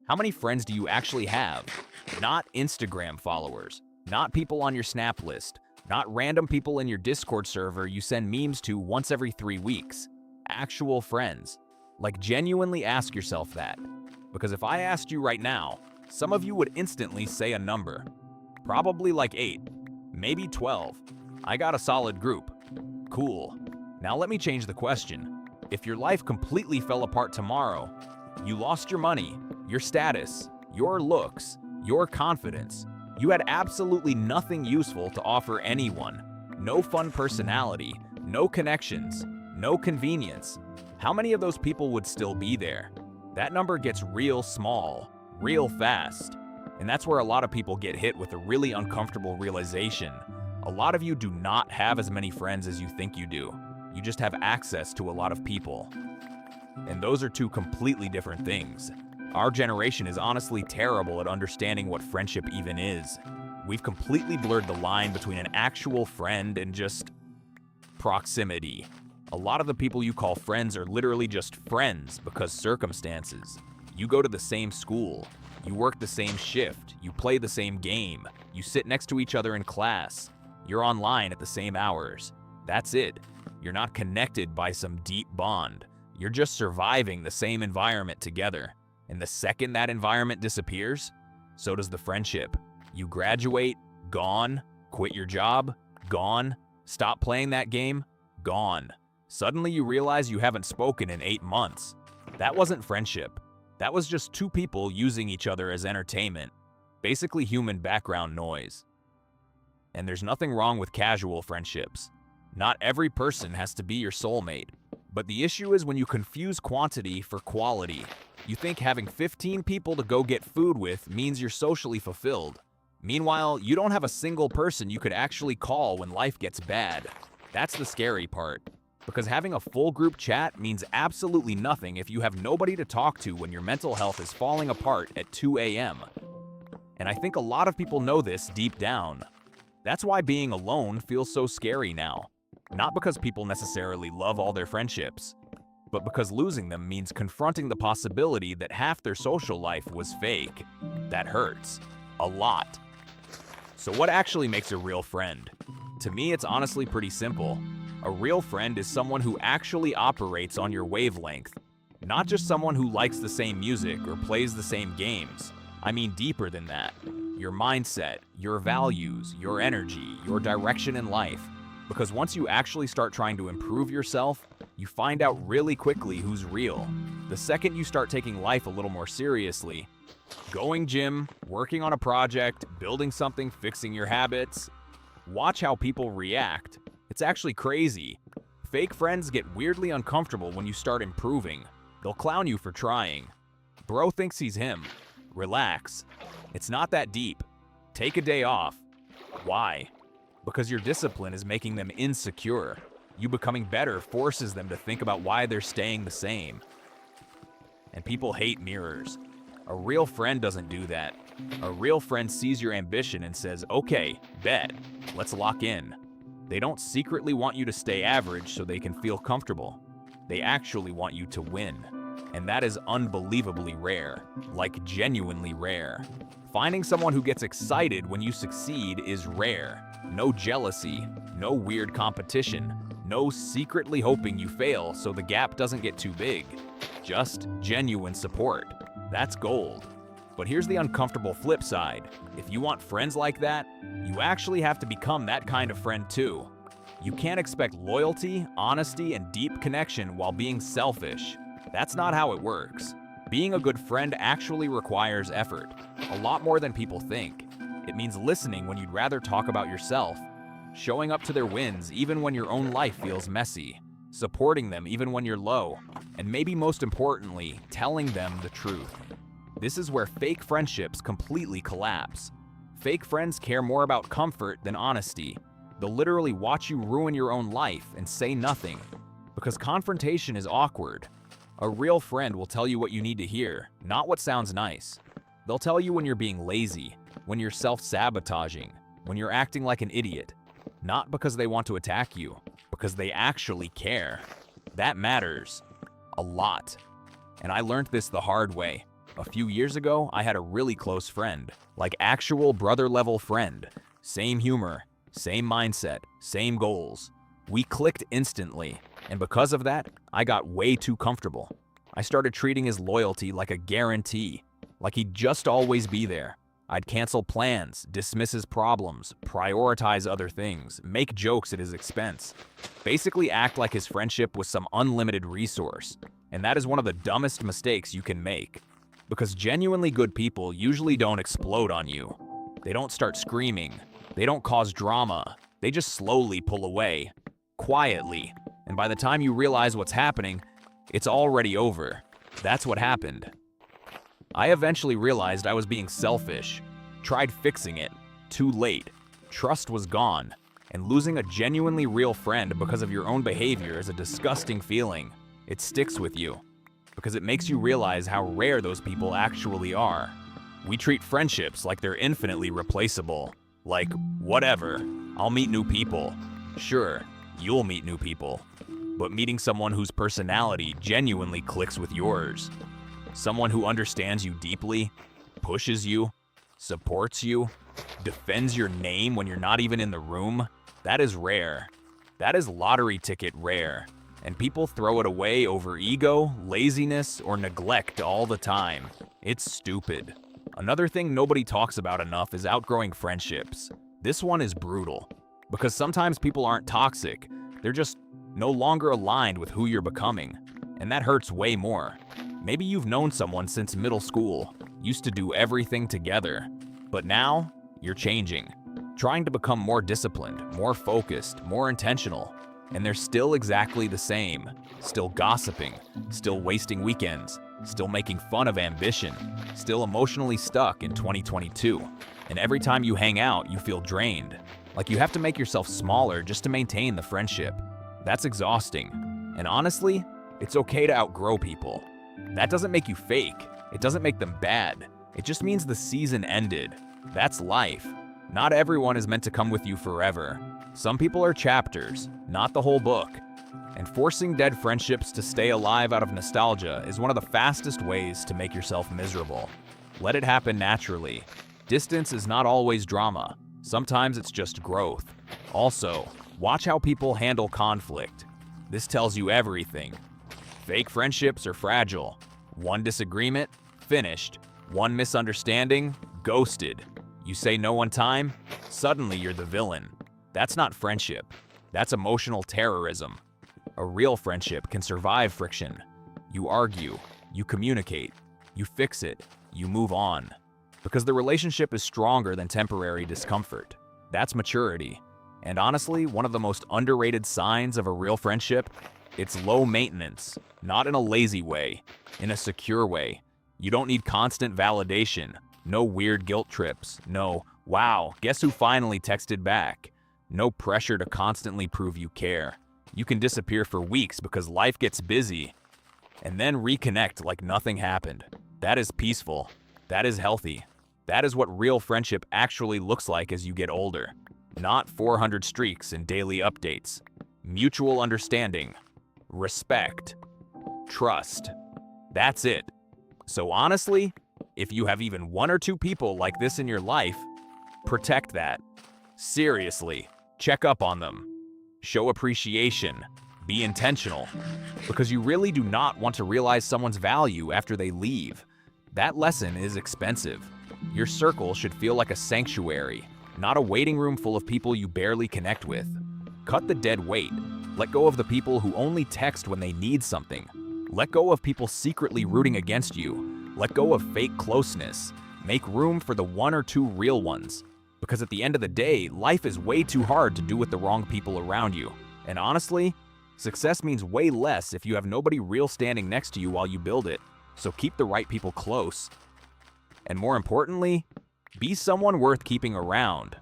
How many friends do you actually have? Not Instagram followers, not people on your Snap list, not random people in your Discord server you send memes to once every 3 weeks. Actual friends. Like, genuinely ask yourself that. Because if I asked you right now, some of you would instantly say a number. Probably like 8, maybe 12. I got a solid group. Cool. Now let me change the question. If your life completely fell apart tomorrow, you lost your money, your status, your looks, your confidence, you had absolutely nothing useful to offer anyone, no fun personality, no connections, no convenience, how many of those people would still be there? That number gets real small, real fast. And that's where a lot of people get hit with a really uncomfortable realization. A lot of you do not have as many friends as you think you do. You just have access to a lot of people. And those are two completely different things. Our generation is honestly terrible at understanding what friendship even is. We've completely blurred the line between an actual friend and just proximity. A lot of the people you call friends are literally just friends because circumstances. You go to the same school, you work the same shift, you play the same game, you sit next to each other in class, you're online at the same hours. That's it. You're not connected by some deep bond. You're just surviving the same environment together. And the second that environment disappears, so does the friendship. You graduate, gone. Quit your job, gone. Stop playing that game, gone. Suddenly you realize you haven't spoken in 8 months. That wasn't friendship. That was just two people using each other as entertainment. Basically human background noise. And there's nothing wrong with casual friendships. Not every person has to be your soulmate. But the issue is when you confuse quantity for quality. You think having 15 people to go get food with means you're socially fulfilled. Meanwhile, you don't have a single person you could actually call when life gets bad. That's the scary part. Because having a full group chat means absolutely nothing if you have nobody to talk to when your mental health is falling apart at 2 a.m. And I think a lot of people know this deep down. That's why being alone feels so scary now. Not because people necessarily love all their friendships, but because losing them means confronting the possibility that half their social life was fake. That hurts. A lot. So what actually makes a real friend? To me, it's honestly pretty simple. A real friend is someone who actually operates on your wavelength. Not just someone who likes the same music or plays the same games. I mean deeper than that. Your mindset, your values, your energy, your direction in life. Because once you actually start trying to improve yourself, you find out really quickly who's real. The second you start taking life a little more seriously, going gym, working on a project, building something, fixing your habits, watch how people react. It's actually crazy. Fake friends get weirdly uncomfortable when you start improving. They'll clown you for trying. Bro thinks he's him. Relax. It's not that deep. Take a day off. Why? Because your discipline is making them insecure. You becoming better forces them to think about why they're staying the same. And people hate mirrors. A real friend doesn't do that. A real friend sees your ambition and says, okay, bet, let's lock in. They don't secretly want you to stay average so they can feel comfortable. They actually want you to win. And that is unbelievably rare, like genuinely rare. Finding someone who gets excited when you succeed is rare. No jealousy, no weird competition, no secretly hoping you fail so the gap doesn't get too big. Just genuine support. That's gold. But here's the uncomfortable flip side. If you want friends like that, you actually have to become that kind of friend too. You can't expect loyalty, honesty, and deep connection while being selfish. That's not how it works. Being a good friend actually requires effort, a lot more than people think. It means listening when you'd rather talk about yourself, showing up to their wins even when your own life feels messy, supporting them even when you're low, and maybe most importantly, telling them the truth. This is where fake friendships completely collapse. Fake friends care more about comfort than honesty. They'll literally watch you ruin your own life and say nothing, because confrontation is awkward. A real friend will tell you what you need to hear, not what sounds nice. They'll tell you when you're being lazy, when you're self-sabotaging, when you're acting like an idiot. Not because they want to attack you, because they actually care. That matters. A lot. And I learned this the hard way. A few years ago, I had a really close friend, like actual brother-level friend. Same humor, same mindset, same goals. We clicked instantly, and because of that, I got way too comfortable. I started treating his loyalty like a guarantee, like he'd just always be there. I'd cancel plans, dismiss his problems, prioritize other things, make jokes at his expense. Basically act like his friendship was some unlimited resource. And that is one of the dumbest mistakes you can make. Because genuinely good people usually don't explode on you. They don't start screaming. They don't cause drama. They just slowly pull away. Quietly. And by the time you realize what's happening, it's already over. That's what happened. I eventually realized I was being selfish. Tried fixing it. Too late. Trust was gone. And losing a genuinely real friend because of your own behavior is a disgusting feeling. It sticks with you. Because it makes you realize how rare those people actually are. We treat friendships like they're infinitely replaceable. Like, whatever, I'll meet new people. Sure, you'll meet new people. But meeting someone whose personality genuinely clicks with yours, someone who understands you deeply, pushes you, supports you, defends your name when you're not even in the room, that is rare. That is lottery ticket rare. And people throw it away over ego, laziness, or neglect all the time. It's stupid. Another thing nobody talks about enough is outgrowing friendships. This one is brutal. Because sometimes people aren't toxic, they're just no longer aligned with who you're becoming. And that hurts way more. Maybe you've known someone since middle school, used to do everything together. But now, you're changing. Trying to become more disciplined, more focused, more intentional. And they're still exactly the same. Still gossiping, still wasting weekends, still making fun of ambition, still emotionally stuck in 2022. And every time you hang out, you feel drained. Like you have to make yourself smaller just to maintain the friendship. That's exhausting. And honestly, it's okay to outgrow people. That doesn't make you fake. It doesn't make them bad. It just means the season ended. That's life. Not everyone is meant to come with you forever. Some people are chapters, not the whole book. And forcing dead friendships to stay alive out of nostalgia is one of the fastest ways to make yourself miserable. Let it happen naturally. Distance is not always drama. Sometimes it's just growth. Also, watch how people handle conflict. This tells you everything. Fake friendships are fragile. One disagreement, finished. One misunderstanding, ghosted. You say no one time, suddenly you're the villain. That's not friendship. That's emotional terrorism. A real friendship can survive friction. You argue, you communicate, you fix it, you move on. Because the relationship is stronger than temporary discomfort. That's maturity. And honestly, one of the most underrated signs of a real friendship, it's low maintenance, not in a lazy way, in a secure way. You don't need constant validation, no weird guilt trips, no, wow, guess who finally texted back? No pressure to constantly prove you care. You can disappear for weeks because life gets busy, and then reconnect like nothing happened. That is peaceful. That is healthy. That is what real friendship actually looks like as you get older. Not 400 streaks and daily updates. Mutual understanding. Respect. Trust. That's it. So honestly, if you have even one or two people like this in your life, protect that. Seriously, check up on them. Show appreciation. Be intentional. Because you really do not want to realize someone's value after they leave. That lesson is expensive. Your circle should feel like a sanctuary, not a waiting room full of people you barely connect with. Cut the dead weight. Let go of the people who only text when they need something. Let go of people secretly rooting against you. Let go of fake closeness. Make room for the one or two real ones. Because at the end of the day, life is way too hard to do with the wrong people around you. And honestly, success means way less if you have nobody real standing next to you while you build it. So keep the right people close. And more importantly, be someone worth keeping around.